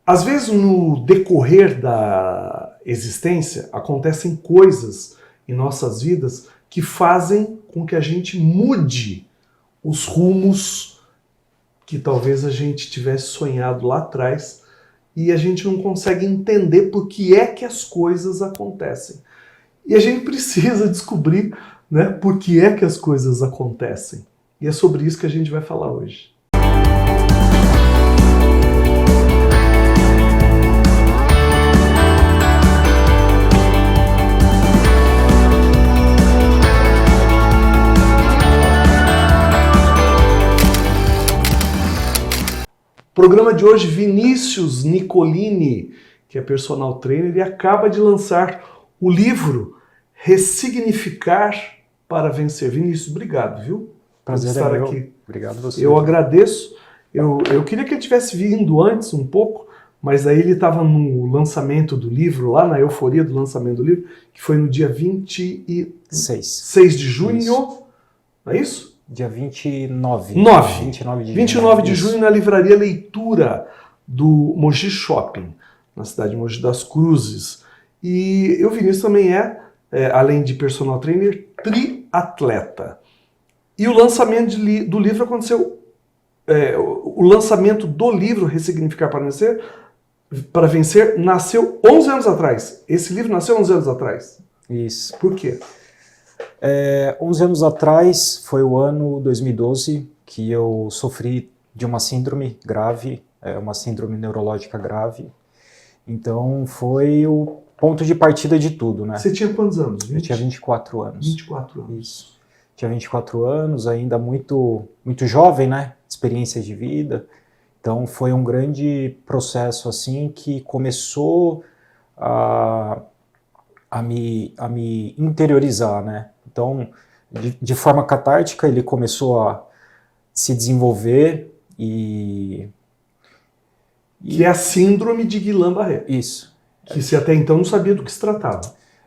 Às vezes, no decorrer da existência, acontecem coisas em nossas vidas que fazem com que a gente mude os rumos que talvez a gente tivesse sonhado lá atrás e a gente não consegue entender por que é que as coisas acontecem. E a gente precisa descobrir, né, por que é que as coisas acontecem. E é sobre isso que a gente vai falar hoje. Programa de hoje, Vinícius Nicolini, que é personal trainer, ele acaba de lançar o livro Ressignificar para Vencer. Vinícius, obrigado, viu? Prazer por estar é meu. aqui. Obrigado a você. Eu agradeço. Eu queria que ele tivesse vindo antes um pouco, mas aí ele estava no lançamento do livro, lá na euforia do lançamento do livro, que foi no dia 26 de junho, Isso. não é isso? Dia 29. 29 de junho na Livraria Leitura do Mogi Shopping, na cidade de Mogi das Cruzes. E o Vinícius também além de personal trainer, triatleta. E o lançamento do livro aconteceu, o lançamento do livro Ressignificar para Vencer nasceu 11 anos atrás. Esse livro nasceu 11 anos atrás. Isso. Por quê? 11 anos atrás foi o ano 2012 que eu sofri de uma síndrome grave, uma síndrome neurológica grave. Então foi o ponto de partida de tudo, né? Você tinha quantos anos? 20? Eu tinha 24 anos. 24 anos. Isso. Tinha 24 anos, ainda muito jovem, né? Experiência de vida. Então foi um grande processo assim que começou a me interiorizar, né? Então, de forma catártica, ele começou a se desenvolver Que é a síndrome de Guillain-Barré. Isso. Que você até então não sabia do que se tratava.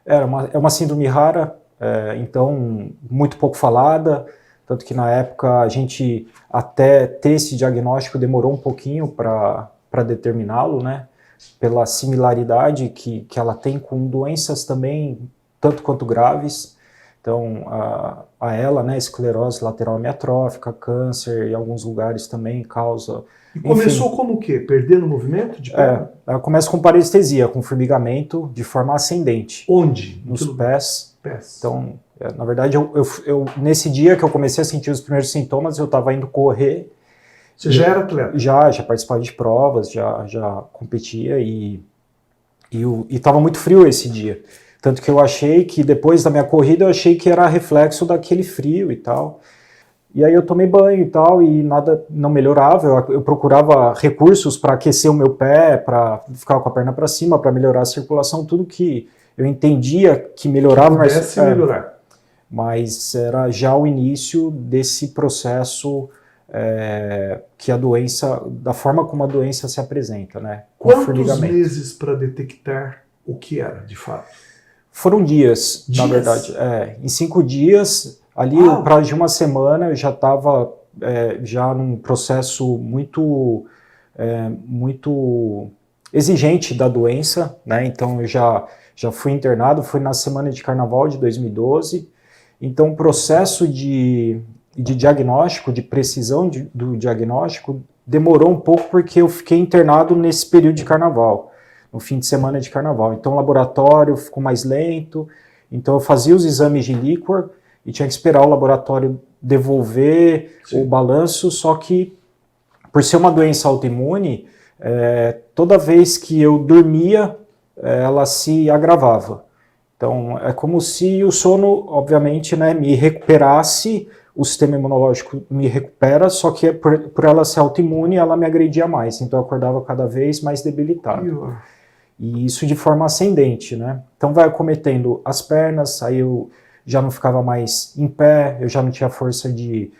É uma síndrome rara, então muito pouco falada, tanto que na época a gente até ter esse diagnóstico demorou um pouquinho para determiná-lo, né? Pela similaridade que ela tem com doenças também tanto quanto graves. Então, a ela, né, esclerose lateral amiotrófica, câncer, em alguns lugares também causa... E começou como o quê? Perdendo o movimento de perna? Ela começa com parestesia, com formigamento de forma ascendente. Onde? Nos pés. Pés. Então, na verdade, eu nesse dia que eu comecei a sentir os primeiros sintomas, eu estava indo correr. Você já era atleta? Já participava de provas, já competia e estava muito frio esse dia. Tanto que eu achei que depois da minha corrida, eu achei que era reflexo daquele frio e tal. E aí eu tomei banho e tal, e nada não melhorava. Eu procurava recursos para aquecer o meu pé, para ficar com a perna para cima, para melhorar a circulação, tudo que eu entendia que melhorava. Mas era já o início desse processo que a doença, da forma como a doença se apresenta, né? Quantos meses para detectar o que era, de fato? Foram dias, na verdade. Em 5 dias, ali para de uma semana, eu já estava já num processo muito exigente da doença, né? Então eu já fui internado, foi na semana de carnaval de 2012. Então o processo de diagnóstico, de precisão do diagnóstico, demorou um pouco porque eu fiquei internado nesse período de carnaval. No fim de semana de carnaval. Então o laboratório ficou mais lento, então eu fazia os exames de líquor e tinha que esperar o laboratório devolver o balanço, só que por ser uma doença autoimune, toda vez que eu dormia, ela se agravava. Então é como se o sono, obviamente, né, me recuperasse, o sistema imunológico me recupera, só que por ela ser autoimune, ela me agredia mais, então eu acordava cada vez mais debilitado. E isso de forma ascendente, né? Então vai acometendo as pernas, aí eu já não ficava mais em pé, eu já não tinha força de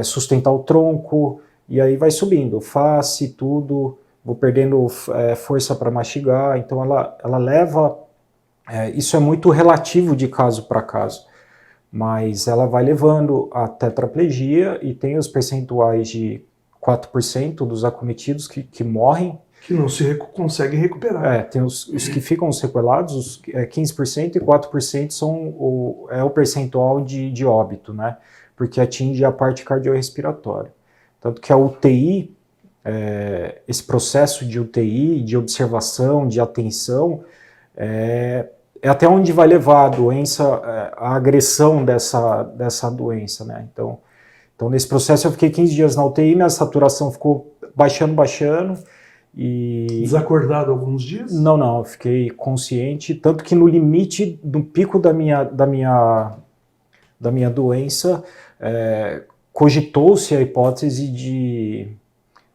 sustentar o tronco, e aí vai subindo, face, tudo, vou perdendo força para mastigar, então ela leva, isso é muito relativo de caso para caso, mas ela vai levando a tetraplegia e tem os percentuais de 4% dos acometidos que morrem. Que não se conseguem recuperar. Tem os que ficam sequelados, os 15% e 4% é o percentual de óbito, né? Porque atinge a parte cardiorrespiratória. Tanto que a UTI, esse processo de UTI, de observação, de atenção, é até onde vai levar a doença, a agressão dessa doença, né? Então, nesse processo eu fiquei 15 dias na UTI, minha saturação ficou baixando, e... Desacordado alguns dias? Não, eu fiquei consciente, tanto que no limite do pico da minha doença, cogitou-se a hipótese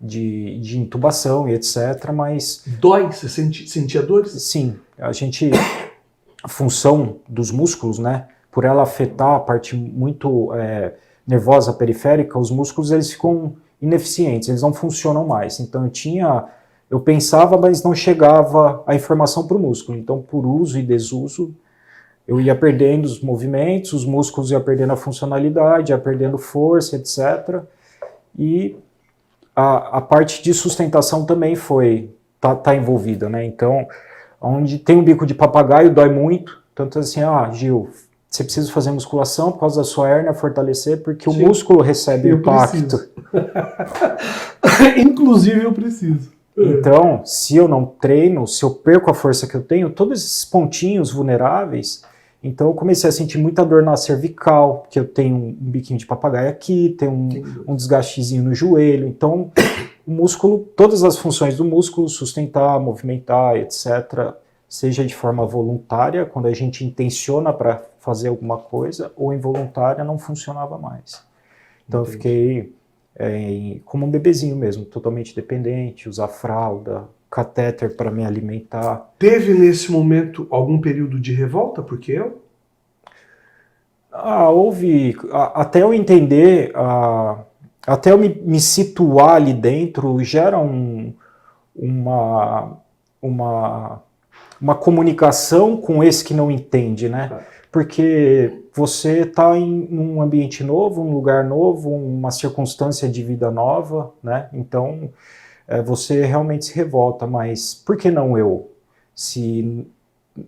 de intubação e etc, mas... Dói? Você sentia dores? Sim, a função dos músculos, né, por ela afetar a parte muito nervosa periférica, os músculos eles ficam ineficientes, eles não funcionam mais. Então eu pensava, mas não chegava a informação para o músculo. Então, por uso e desuso, eu ia perdendo os movimentos, os músculos iam perdendo a funcionalidade, ia perdendo força, etc. E a parte de sustentação também tá envolvida, né? Então, onde tem um bico de papagaio, dói muito. Tanto assim, Gil, você precisa fazer musculação por causa da sua hérnia, fortalecer, porque o músculo recebe impacto. Inclusive eu preciso. Então, se eu não treino, se eu perco a força que eu tenho, todos esses pontinhos vulneráveis, então eu comecei a sentir muita dor na cervical, porque eu tenho um biquinho de papagaio aqui, tem um desgastezinho no joelho. Então, o músculo, todas as funções do músculo, sustentar, movimentar, etc., seja de forma voluntária, quando a gente intenciona para fazer alguma coisa, ou involuntária, não funcionava mais. Então, eu fiquei como um bebezinho mesmo, totalmente dependente, usar fralda, catéter para me alimentar. Teve nesse momento algum período de revolta? Porque eu? Houve, até eu entender, até eu me situar ali dentro, gera uma comunicação com esse que não entende, né? Porque você está em um ambiente novo, um lugar novo, uma circunstância de vida nova, né? Então, você realmente se revolta, mas por que não eu? Se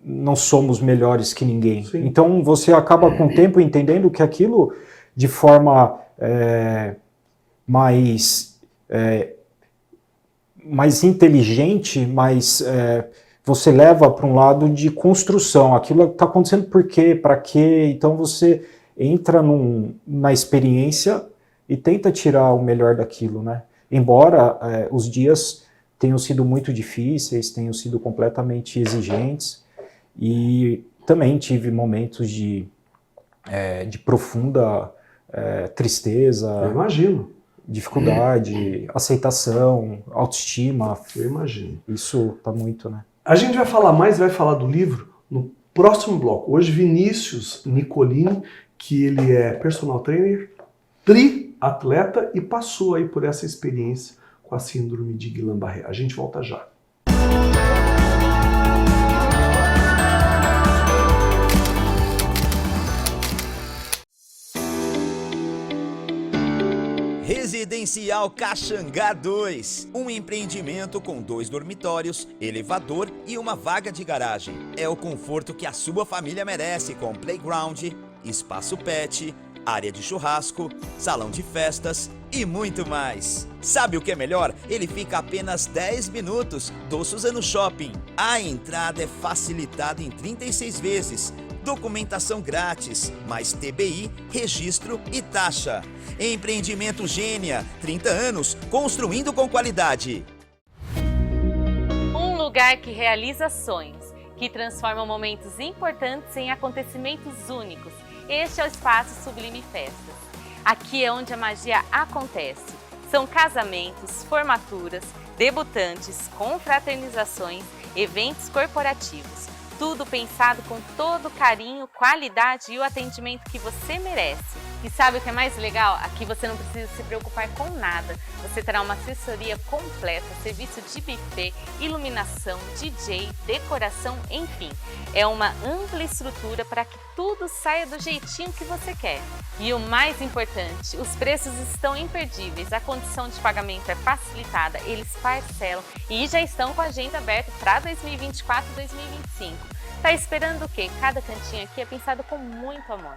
não somos melhores que ninguém. Sim. Então, você acaba com o tempo entendendo que aquilo, de forma mais inteligente, você leva para um lado de construção. Aquilo está acontecendo por quê? Para quê? Então você entra na experiência e tenta tirar o melhor daquilo, né? Embora os dias tenham sido muito difíceis, tenham sido completamente exigentes, e também tive momentos de profunda tristeza. Eu imagino. Dificuldade, aceitação, autoestima. Eu imagino. Isso tá muito, né? A gente vai falar mais, vai falar do livro no próximo bloco. Hoje, Vinícius Nicolini, que ele é personal trainer, triatleta e passou aí por essa experiência com a síndrome de Guillain-Barré. A gente volta já. Residencial Caxangá 2, um empreendimento com 2 dormitórios, elevador e uma vaga de garagem. É o conforto que a sua família merece, com playground, espaço pet, área de churrasco, salão de festas e muito mais. Sabe o que é melhor? Ele fica a apenas 10 minutos do Suzano Shopping. A entrada é facilitada em 36 vezes. Documentação grátis, mais TBI, registro e taxa. Empreendimento Gênia, 30 anos, construindo com qualidade. Um lugar que realiza sonhos, que transforma momentos importantes em acontecimentos únicos. Este é o Espaço Sublime Festas. Aqui é onde a magia acontece. São casamentos, formaturas, debutantes, confraternizações, eventos corporativos. Tudo pensado com todo o carinho, qualidade e o atendimento que você merece. E sabe o que é mais legal? Aqui você não precisa se preocupar com nada. Você terá uma assessoria completa, serviço de buffet, iluminação, DJ, decoração, enfim. É uma ampla estrutura para que tudo saia do jeitinho que você quer. E o mais importante, os preços estão imperdíveis, a condição de pagamento é facilitada, eles parcelam e já estão com a agenda aberta para 2024 e 2025. Tá esperando o quê? Cada cantinho aqui é pensado com muito amor.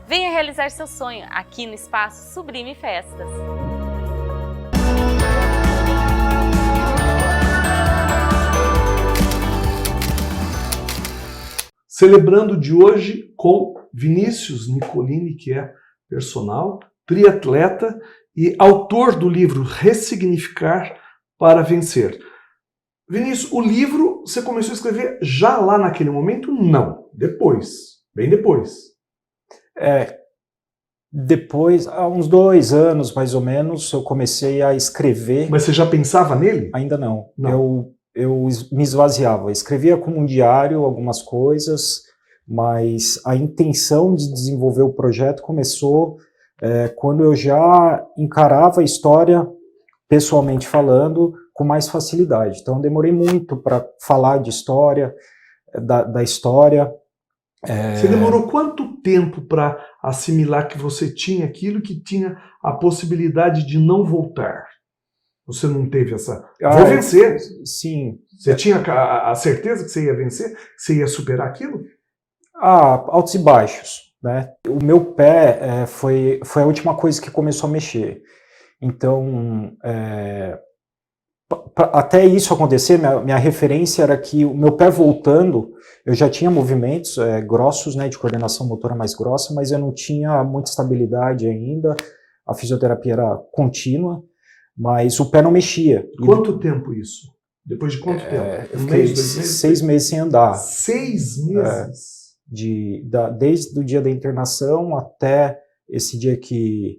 Venha realizar seu sonho aqui no Espaço Sublime Festas. Celebrando de hoje com Vinícius Nicolini, que é personal, triatleta e autor do livro Ressignificar para Vencer. Vinícius, o livro você começou a escrever já lá naquele momento? Não, depois, bem depois. Depois, há uns 2 anos mais ou menos, eu comecei a escrever. Mas você já pensava nele? Ainda não. Não. Eu me esvaziava, escrevia como um diário algumas coisas, mas a intenção de desenvolver o projeto começou quando eu já encarava a história, pessoalmente falando, com mais facilidade. Então eu demorei muito para falar de história, da história. Você demorou quanto tempo para assimilar que você tinha aquilo, que tinha a possibilidade de não voltar? Você não teve essa... Vou vencer. Sim. Você tinha a certeza que você ia vencer? Que você ia superar aquilo? Altos e baixos, né? O meu pé foi a última coisa que começou a mexer. Então, até isso acontecer, minha referência era que o meu pé voltando, eu já tinha movimentos grossos, né, de coordenação motora mais grossa, mas eu não tinha muita estabilidade ainda. A fisioterapia era contínua, mas o pé não mexia. Quanto tempo isso? Depois de quanto tempo? Eu fiquei 6 meses sem andar. 6 meses? Desde o dia da internação até esse dia que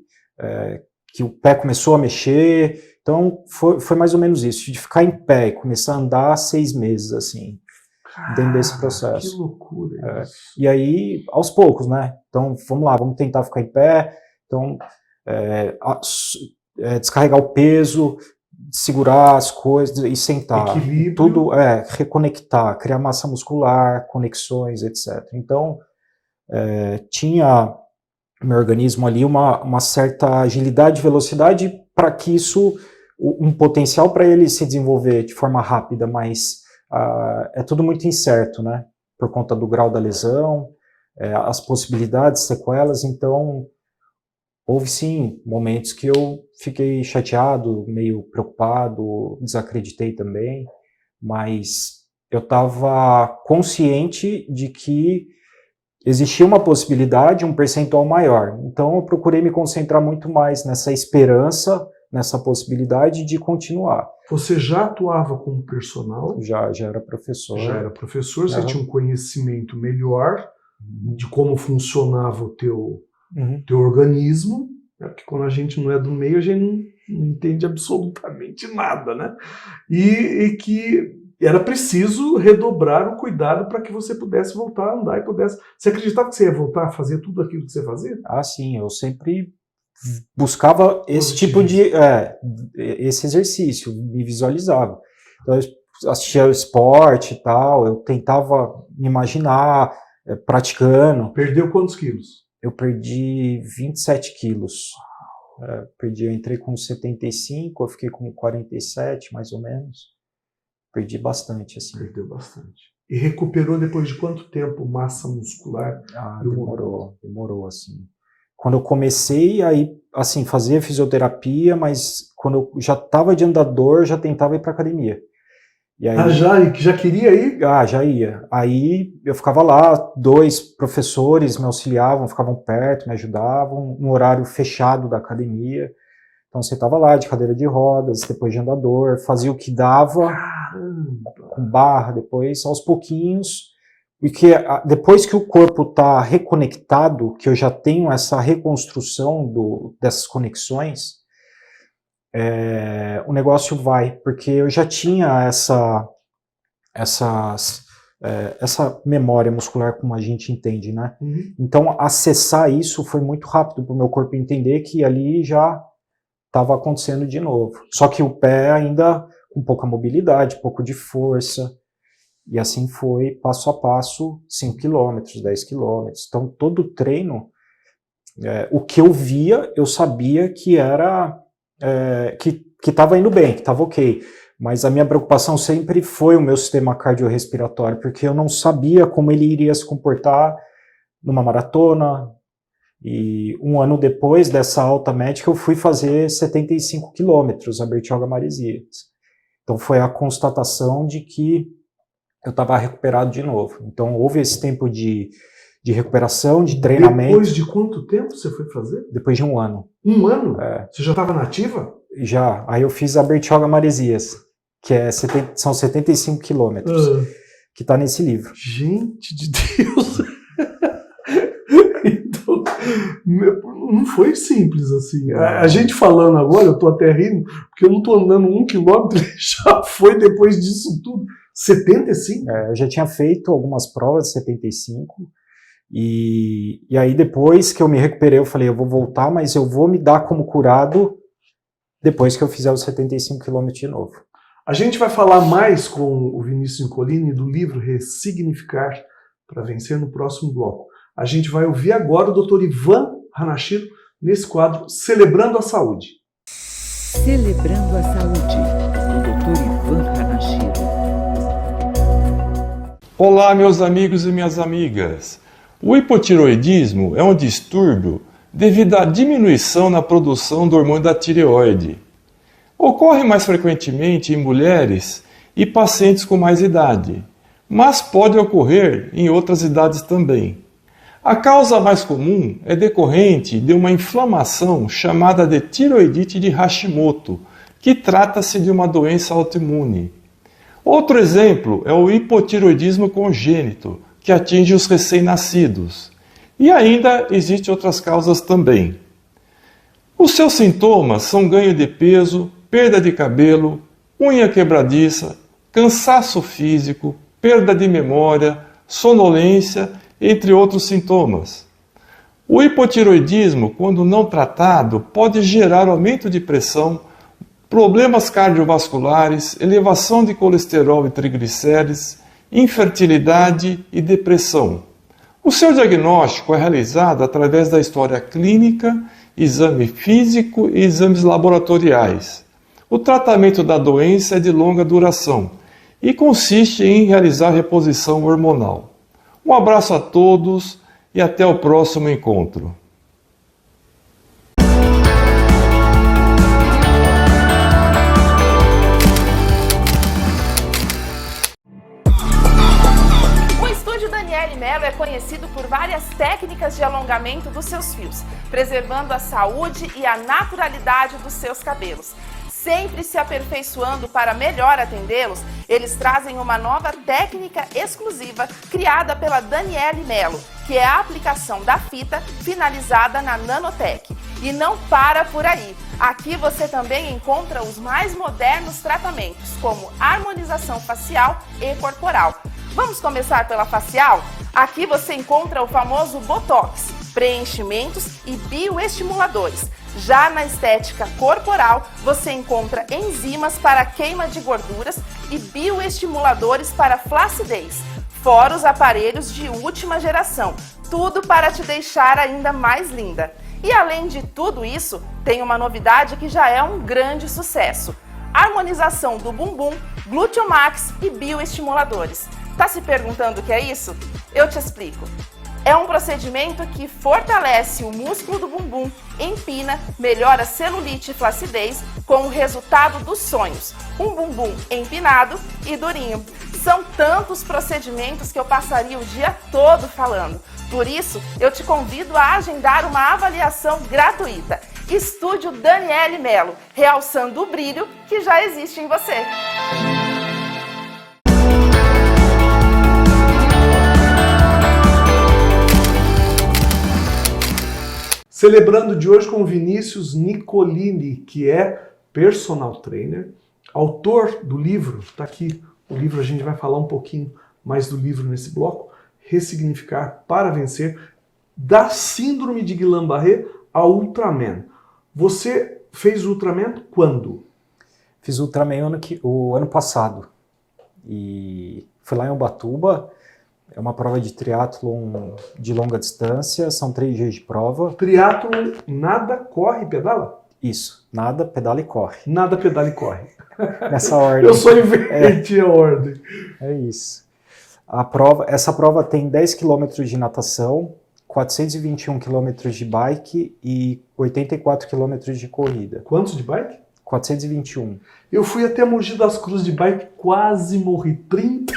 o pé começou a mexer. Então, foi mais ou menos isso, de ficar em pé e começar a andar 6 meses, assim, dentro desse processo. Que loucura isso. E aí, aos poucos, né? Então, vamos lá, vamos tentar ficar em pé. Então, descarregar o peso, segurar as coisas e sentar. Equilíbrio. Tudo, reconectar, criar massa muscular, conexões, etc. Então, tinha no meu organismo ali uma certa agilidade e velocidade para que isso, um potencial para ele se desenvolver de forma rápida, mas é tudo muito incerto, né? Por conta do grau da lesão, as possibilidades, sequelas. Então, houve sim momentos que eu fiquei chateado, meio preocupado, desacreditei também, mas eu estava consciente de que existia uma possibilidade, um percentual maior. Então eu procurei me concentrar muito mais nessa esperança, nessa possibilidade de continuar. Você já atuava como personal? Já era professor. Já era professor, você tinha um conhecimento melhor de como funcionava o teu organismo, né? Porque quando a gente não é do meio, a gente não entende absolutamente nada, né? E que era preciso redobrar o cuidado para que você pudesse voltar a andar e pudesse... Você acreditava que você ia voltar a fazer tudo aquilo que você fazia? Sim, eu sempre buscava esse tipo de... esse exercício, me visualizava. Então, eu assistia ao esporte e tal, eu tentava me imaginar praticando. Perdeu quantos quilos? Eu perdi 27 quilos. Eu entrei com 75, eu fiquei com 47, mais ou menos. Perdi bastante, assim. Perdeu bastante. E recuperou depois de quanto tempo massa muscular? Demorou, assim. Quando eu comecei a ir, assim, fazer fisioterapia, mas quando eu já estava de andador, já tentava ir para academia. E aí, já queria ir? Já ia. Aí eu ficava lá, 2 professores me auxiliavam, ficavam perto, me ajudavam, no horário fechado da academia. Então você estava lá de cadeira de rodas, depois de andador, fazia o que dava, com barra, depois aos pouquinhos, e que depois que o corpo está reconectado, que eu já tenho essa reconstrução dessas conexões, o negócio vai, porque eu já tinha essa memória muscular como a gente entende, né? Uhum. Então, acessar isso foi muito rápido para o meu corpo entender que ali já estava acontecendo de novo. Só que o pé ainda com pouca mobilidade, pouco de força, e assim foi passo a passo, 5 km, 10 km. Então, todo treino, o que eu via, eu sabia que era, que estava indo bem, que estava ok. Mas a minha preocupação sempre foi o meu sistema cardiorrespiratório, porque eu não sabia como ele iria se comportar numa maratona. E um ano depois dessa alta médica, eu fui fazer 75 quilômetros a Bertioga-Maresias. Então foi a constatação de que eu estava recuperado de novo. Então houve esse tempo de recuperação, de treinamento. Depois de quanto tempo você foi fazer? Depois de um ano. Um ano? Você já estava nativa? Já. Aí eu fiz a Bertioga-Maresias, que são 75 quilômetros, que está nesse livro. Gente de Deus! Então, não foi simples assim. A gente falando agora, eu tô até rindo, porque eu não tô andando 1 quilômetro, já foi depois disso tudo. 75? Eu já tinha feito algumas provas de 75, e aí depois que eu me recuperei, eu falei, eu vou voltar, mas eu vou me dar como curado depois que eu fizer os 75 quilômetros de novo. A gente vai falar mais com o Vinícius Nicolini do livro Ressignificar para Vencer no próximo bloco. A gente vai ouvir agora o Dr. Ivan Hanashiro nesse quadro Celebrando a Saúde. Celebrando a Saúde, o Dr. Ivan Hanashiro. Olá, meus amigos e minhas amigas. O hipotireoidismo é um distúrbio devido à diminuição na produção do hormônio da tireoide. Ocorre mais frequentemente em mulheres e pacientes com mais idade, mas pode ocorrer em outras idades também. A causa mais comum é decorrente de uma inflamação chamada de tireoidite de Hashimoto, que trata-se de uma doença autoimune. Outro exemplo é o hipotireoidismo congênito, que atinge os recém-nascidos. E ainda existem outras causas também. Os seus sintomas são ganho de peso, perda de cabelo, unha quebradiça, cansaço físico, perda de memória, sonolência, entre outros sintomas. O hipotireoidismo, quando não tratado, pode gerar aumento de pressão, problemas cardiovasculares, elevação de colesterol e triglicérides, infertilidade e depressão. O seu diagnóstico é realizado através da história clínica, exame físico e exames laboratoriais. O tratamento da doença é de longa duração e consiste em realizar reposição hormonal. Um abraço a todos e até o próximo encontro. O Estúdio Daniele Mello é conhecido por várias técnicas de alongamento dos seus fios, preservando a saúde e a naturalidade dos seus cabelos. Sempre se aperfeiçoando para melhor atendê-los, eles trazem uma nova técnica exclusiva criada pela Daniele Mello, que é a aplicação da fita finalizada na Nanotech. E não para por aí. Aqui você também encontra os mais modernos tratamentos, como harmonização facial e corporal. Vamos começar pela facial? Aqui você encontra o famoso Botox, preenchimentos e bioestimuladores. Já na estética corporal, você encontra enzimas para queima de gorduras e bioestimuladores para flacidez, fora os aparelhos de última geração, tudo para te deixar ainda mais linda. E além de tudo isso, tem uma novidade que já é um grande sucesso: harmonização do bumbum, glúteo max e bioestimuladores. Tá se perguntando o que é isso? Eu te explico. É um procedimento que fortalece o músculo do bumbum, empina, melhora celulite e flacidez, com o resultado dos sonhos: um bumbum empinado e durinho. São tantos procedimentos que eu passaria o dia todo falando. Por isso, eu te convido a agendar uma avaliação gratuita. Estúdio Daniele Mello, realçando o brilho que já existe em você. Celebrando de hoje com o Vinícius Nicolini, que é personal trainer, autor do livro, está aqui o livro, a gente vai falar um pouquinho mais do livro nesse bloco, Ressignificar para Vencer, da síndrome de Guillain-Barré a Ultraman. Você fez Ultraman quando? Fiz Ultraman o ano passado. E fui lá em Ubatuba. É uma prova de triatlon de longa distância, são 3 dias de prova. Triatlon, nada, corre, pedala? Isso, nada, pedala e corre. Nada, pedala e corre. Nessa ordem. Eu só inverti a ordem. É isso. Essa prova tem 10 km de natação, 421 km de bike e 84 km de corrida. Quantos de bike? 421. Eu fui até Mogi das Cruzes de bike, quase morri. 30.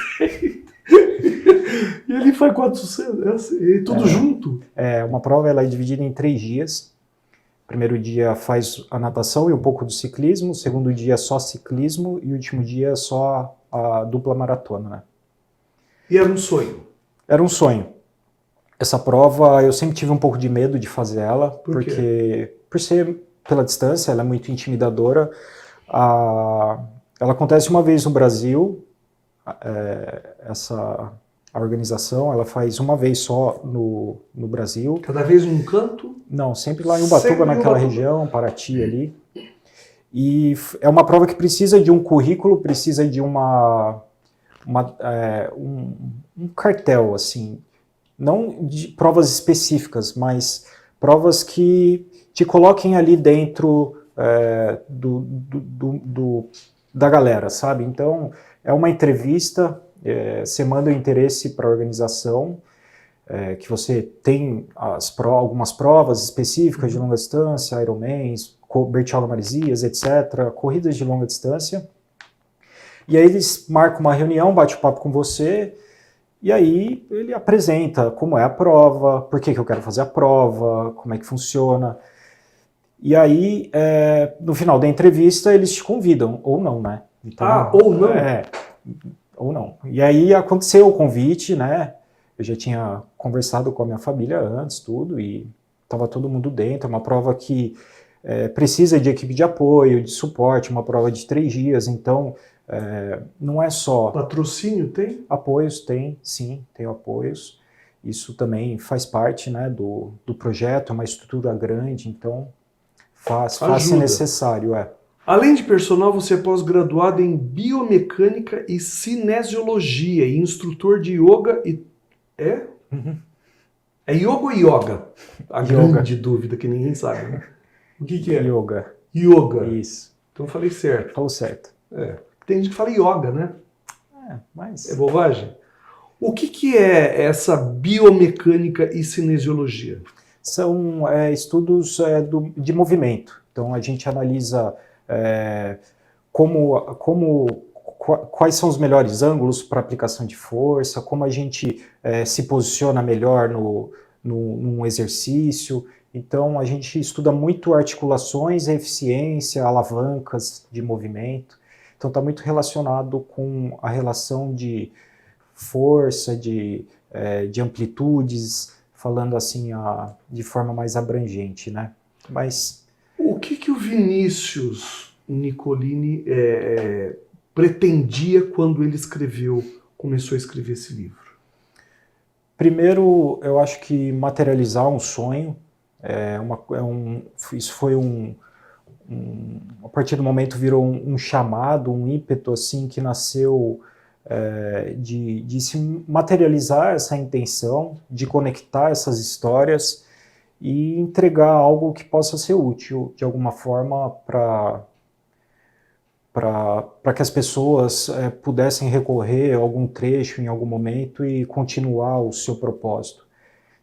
E ele foi 400, tudo junto. Uma prova ela é dividida em 3 dias. Primeiro dia faz a natação e um pouco do ciclismo, segundo dia só ciclismo e o último dia só a dupla maratona, né? E era um sonho? Era um sonho. Essa prova eu sempre tive um pouco de medo de fazer ela, porque por ser pela distância, ela é muito intimidadora. Ela acontece uma vez no Brasil, a organização, ela faz uma vez só no Brasil. Cada vez num canto? Não, sempre lá em Ubatuba, naquela região, Paraty ali. E é uma prova que precisa de um currículo, precisa de um cartel, assim, não de provas específicas, mas provas que te coloquem ali dentro da galera, sabe? Então, é uma entrevista, você manda o interesse para a organização, que você tem algumas provas específicas de longa distância, Ironmans, Bertioga Maresias, etc., corridas de longa distância, e aí eles marcam uma reunião, bate um papo com você, e aí ele apresenta como é a prova, por que eu quero fazer a prova, como é que funciona. E aí, no final da entrevista, eles te convidam, ou não, né? Então, ou não? Ou não. E aí aconteceu o convite, né? Eu já tinha conversado com a minha família antes, tudo, e estava todo mundo dentro. É uma prova que precisa de equipe de apoio, de suporte, uma prova de 3 dias, então não é só... Patrocínio tem? Apoios tem, sim, tem apoios. Isso também faz parte, né, do projeto, é uma estrutura grande, então faz-se necessário, Além de personal, você é pós-graduado em biomecânica e cinesiologia e instrutor de yoga e... Uhum. É yoga ou yoga? A grande dúvida que ninguém sabe, né? O que é? Yoga. Yoga. Isso. Então falei certo. Falou certo. Tem gente que fala yoga, né? Mas... É bobagem? O que é essa biomecânica e cinesiologia? São estudos de movimento. Então a gente analisa quais são os melhores ângulos para aplicação de força, como a gente se posiciona melhor num exercício. Então a gente estuda muito articulações, eficiência, alavancas de movimento. Então está muito relacionado com a relação de força, de amplitudes, falando assim de forma mais abrangente, né? Mas o que o Vinícius Nicolini pretendia quando ele começou a escrever esse livro? Primeiro, eu acho que materializar um sonho, isso foi a partir do momento virou um chamado, um ímpeto assim que nasceu de se materializar essa intenção, de conectar essas histórias e entregar algo que possa ser útil de alguma forma para que as pessoas pudessem recorrer a algum trecho em algum momento e continuar o seu propósito.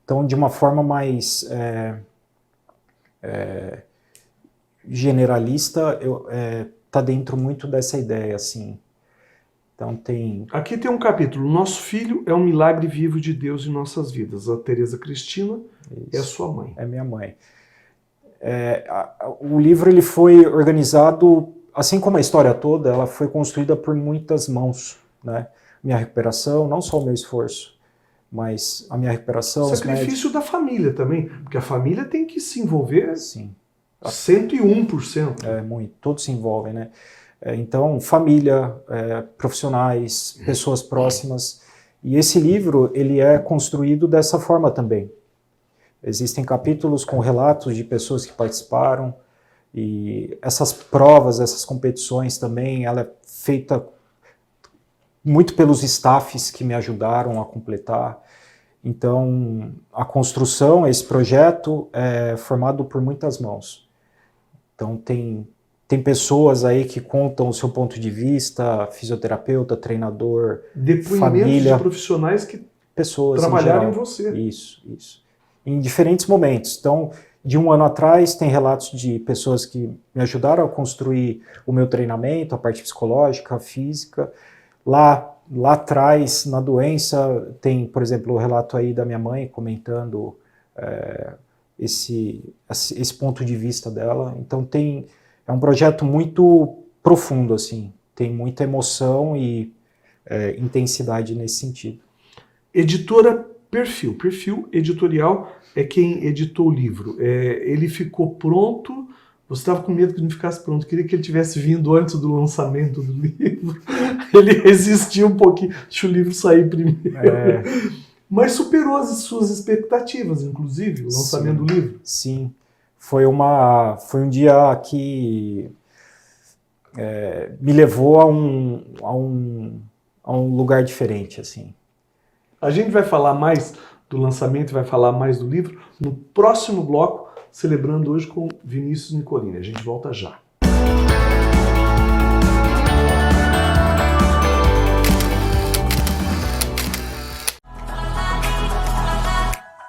Então, de uma forma mais generalista, tá dentro muito dessa ideia, assim. Então tem... Aqui tem um capítulo, Nosso Filho é um milagre vivo de Deus em nossas vidas. A Tereza Cristina é a sua mãe. É minha mãe. O livro ele foi organizado, assim como a história toda, ela foi construída por muitas mãos, né? Minha recuperação, não só o meu esforço, mas a minha recuperação... O sacrifício da família também, porque a família tem que se envolver... Sim. 101%. Muito, todos se envolvem, né? Então, família, profissionais, pessoas próximas, E esse livro, ele é construído dessa forma também. Existem capítulos com relatos de pessoas que participaram, e essas provas, essas competições também, ela é feita muito pelos staffs que me ajudaram a completar. Então, a construção, esse projeto é formado por muitas mãos. Então, tem pessoas aí que contam o seu ponto de vista, fisioterapeuta, treinador, Depoimentos família, de profissionais que pessoas trabalharam em geral. você. Isso. Em diferentes momentos. Então, de um ano atrás, tem relatos de pessoas que me ajudaram a construir o meu treinamento, a parte psicológica, a física. Lá atrás, na doença, tem, por exemplo, o relato aí da minha mãe comentando esse ponto de vista dela. Então, é um projeto muito profundo, assim. Tem muita emoção e intensidade nesse sentido. Editora Perfil. Perfil Editorial é quem editou o livro. Ele ficou pronto. Você estava com medo que não ficasse pronto. Queria que ele tivesse vindo antes do lançamento do livro. Ele resistiu um pouquinho. Deixa o livro sair primeiro. Mas superou as suas expectativas, inclusive, o lançamento do livro. Sim. Foi um dia que me levou a um lugar diferente, assim. A gente vai falar mais do lançamento, vai falar mais do livro no próximo bloco, celebrando hoje com Vinícius Nicolini. A gente volta já.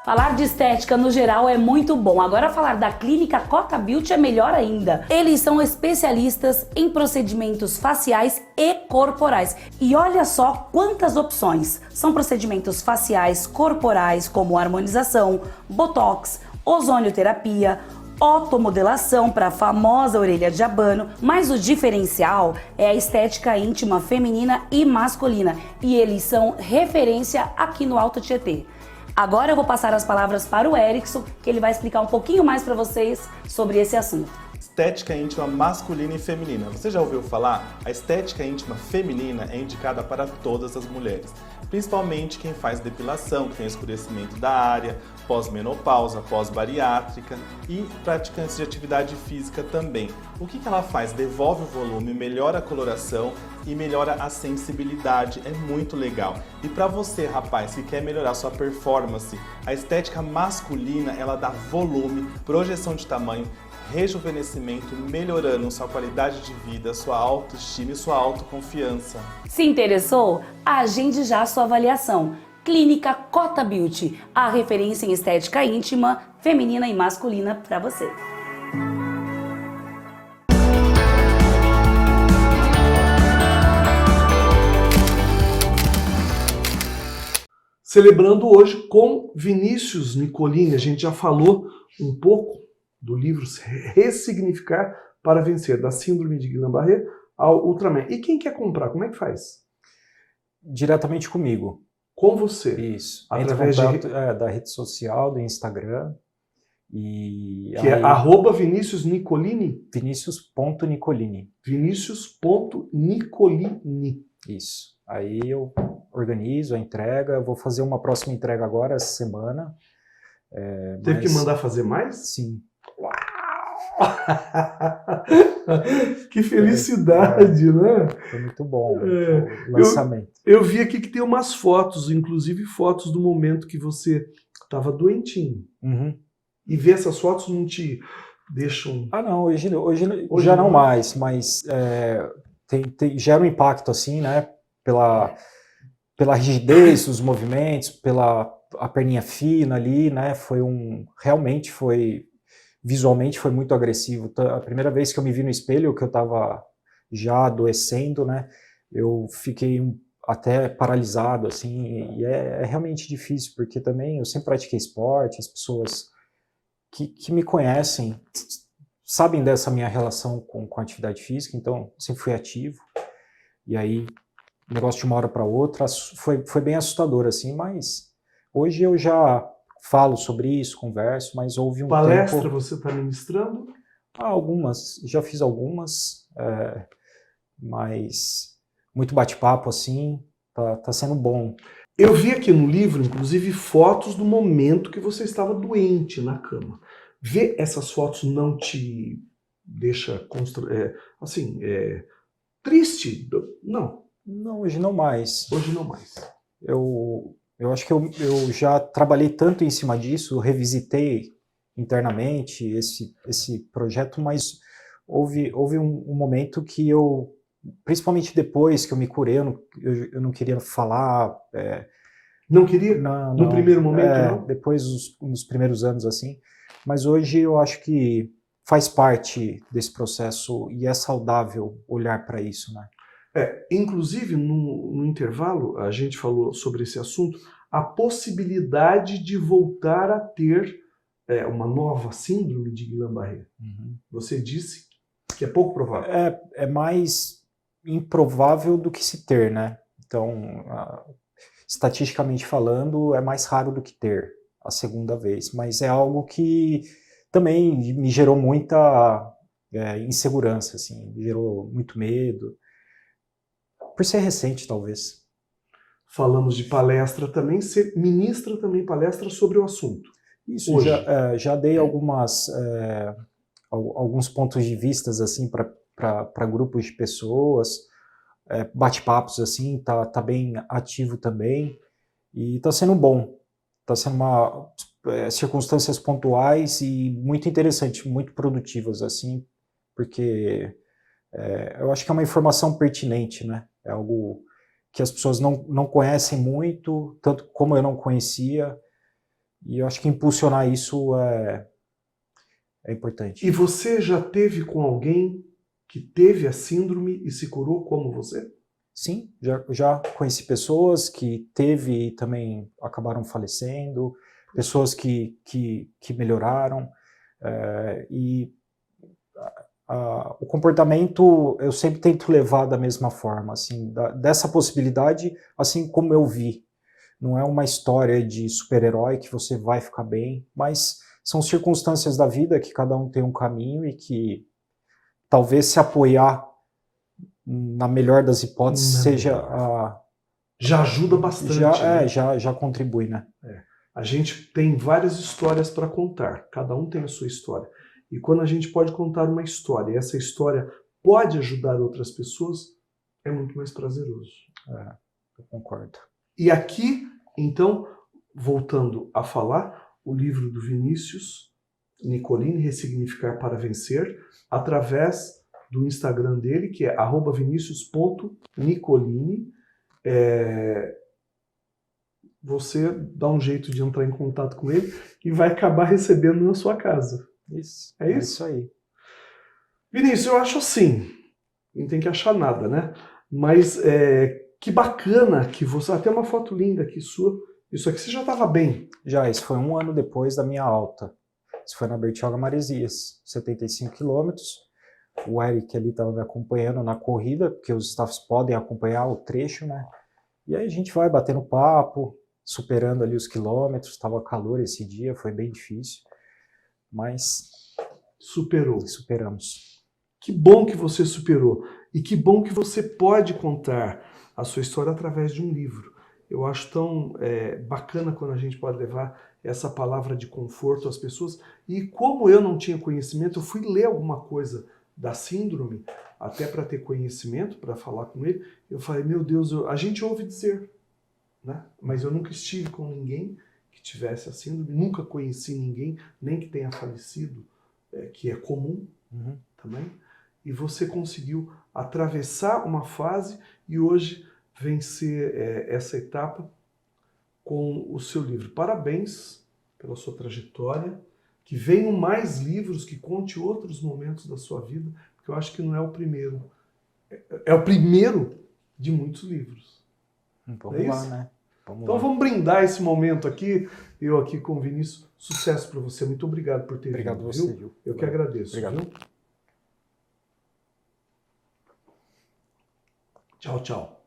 Falar de estética no geral é muito bom. Agora falar da clínica Cota Beauty é melhor ainda. Eles são especialistas em procedimentos faciais e corporais. E olha só quantas opções. São procedimentos faciais, corporais, como harmonização, botox, ozonioterapia, otomodelação para a famosa orelha de abano, mas o diferencial é a estética íntima feminina e masculina. E eles são referência aqui no Alto Tietê. Agora eu vou passar as palavras para o Erickson, que ele vai explicar um pouquinho mais para vocês sobre esse assunto. Estética íntima masculina e feminina. Você já ouviu falar? A estética íntima feminina é indicada para todas as mulheres, principalmente quem faz depilação, que tem escurecimento da área, pós-menopausa, pós-bariátrica e praticantes de atividade física também. O que ela faz? Devolve o volume, melhora a coloração e melhora a sensibilidade. É muito legal. E para você, rapaz, que quer melhorar sua performance, a estética masculina, ela dá volume, projeção de tamanho, rejuvenescimento, melhorando sua qualidade de vida, sua autoestima e sua autoconfiança. Se interessou? Agende já a sua avaliação. Clínica Cota Beauty, a referência em estética íntima, feminina e masculina para você. Celebrando hoje com Vinícius Nicolini. A gente já falou um pouco do livro Ressignificar para Vencer, da Síndrome de Guillain-Barré ao Ultraman. E quem quer comprar, como é que faz? Diretamente comigo. Com você? Isso. Através da rede social, do Instagram. E que aí, é @Vinícius Nicolini? Vinicius.Nicolini. Vinicius.Nicolini. Isso. Aí eu organizo a entrega, eu vou fazer uma próxima entrega agora, essa semana. Teve que mandar fazer mais? Sim. Uau! Que felicidade, né? Foi muito bom o lançamento. Eu vi aqui que tem umas fotos, inclusive fotos do momento que você estava doentinho. Uhum. E ver essas fotos não te deixam... Ah, não, hoje já não mais, mas gera um impacto, assim, né? Pela rigidez dos movimentos, pela a perninha fina ali, né? Visualmente foi muito agressivo. A primeira vez que eu me vi no espelho, que eu estava já adoecendo, né? Eu fiquei até paralisado, assim, e é realmente difícil, porque também eu sempre pratiquei esporte, as pessoas que me conhecem sabem dessa minha relação com a atividade física, então sempre fui ativo, e aí o negócio de uma hora para outra foi bem assustador, assim, mas hoje eu já falo sobre isso, converso, mas houve um Palestra tempo... você está ministrando? Algumas, já fiz algumas, mas muito bate-papo, assim, tá sendo bom. Eu vi aqui no livro, inclusive, fotos do momento que você estava doente na cama. Ver essas fotos não te deixa triste? Não. Não, hoje não mais. Hoje não mais. Eu acho que eu já trabalhei tanto em cima disso, revisitei internamente esse projeto, mas houve um momento que eu, principalmente depois que eu me curei, eu não queria falar. Não queria? Não, no primeiro momento, não? Depois, nos primeiros anos, assim. Mas hoje eu acho que faz parte desse processo e é saudável olhar para isso, né? Inclusive, no intervalo, a gente falou sobre esse assunto, a possibilidade de voltar a ter uma nova síndrome de Guillain-Barré. Uhum. Você disse que é pouco provável. É mais improvável do que se ter, né? Então, estatisticamente falando, é mais raro do que ter a segunda vez. Mas é algo que também me gerou muita insegurança, assim, me gerou muito medo. Por ser recente, talvez. Falamos de palestra também, você ministra também palestra sobre o assunto. Isso, já dei alguns pontos de vista assim, para grupos de pessoas, bate-papos, assim, tá bem ativo também, e está sendo bom. Está sendo circunstâncias pontuais e muito interessante, muito produtivas, assim, porque eu acho que é uma informação pertinente, né? É algo que as pessoas não conhecem muito, tanto como eu não conhecia, e eu acho que impulsionar isso é importante. E você já teve com alguém que teve a síndrome e se curou como você? Sim, já conheci pessoas que teve e também acabaram falecendo, pessoas que melhoraram, e o comportamento eu sempre tento levar da mesma forma, assim, dessa possibilidade, assim como eu vi. Não é uma história de super-herói que você vai ficar bem, mas são circunstâncias da vida que cada um tem um caminho e que talvez se apoiar na melhor das hipóteses já ajuda bastante. Já contribui, né? A gente tem várias histórias para contar, cada um tem a sua história. E quando a gente pode contar uma história e essa história pode ajudar outras pessoas, é muito mais prazeroso. Eu concordo. E aqui, então, voltando a falar, o livro do Vinícius Nicolini, Ressignificar para Vencer, através do Instagram dele, que é @vinicius.nicolini. Você dá um jeito de entrar em contato com ele e vai acabar recebendo na sua casa. Isso. É isso? É isso aí. Vinícius, eu acho assim, não tem que achar nada, né? Mas que bacana que você... Até uma foto linda aqui sua. Isso aqui você já estava bem. Já, isso foi 1 ano depois da minha alta. Isso foi na Bertioga Maresias, 75 quilômetros. O Eric ali estava me acompanhando na corrida, porque os staffs podem acompanhar o trecho, né? E aí a gente vai batendo papo, superando ali os quilômetros. Estava calor esse dia, foi bem difícil. Mas superamos. Que bom que você superou. E que bom que você pode contar a sua história através de um livro. Eu acho tão bacana quando a gente pode levar essa palavra de conforto às pessoas. E como eu não tinha conhecimento, eu fui ler alguma coisa da síndrome, até para ter conhecimento, para falar com ele. Eu falei, meu Deus, a gente ouve dizer, né? Mas eu nunca estive com ninguém que tivesse a síndrome, nunca conheci ninguém, nem que tenha falecido, que é comum também. E você conseguiu atravessar uma fase e hoje vencer essa etapa com o seu livro. Parabéns pela sua trajetória, que venham mais livros, que conte outros momentos da sua vida, porque eu acho que não é o primeiro. É o primeiro de muitos livros. Vamos lá, né? Vamos brindar esse momento aqui, eu aqui com o Vinícius. Sucesso para você. Muito obrigado por ter vindo. Obrigado a você, Gil. Eu que agradeço. Obrigado. Viu? Tchau, tchau.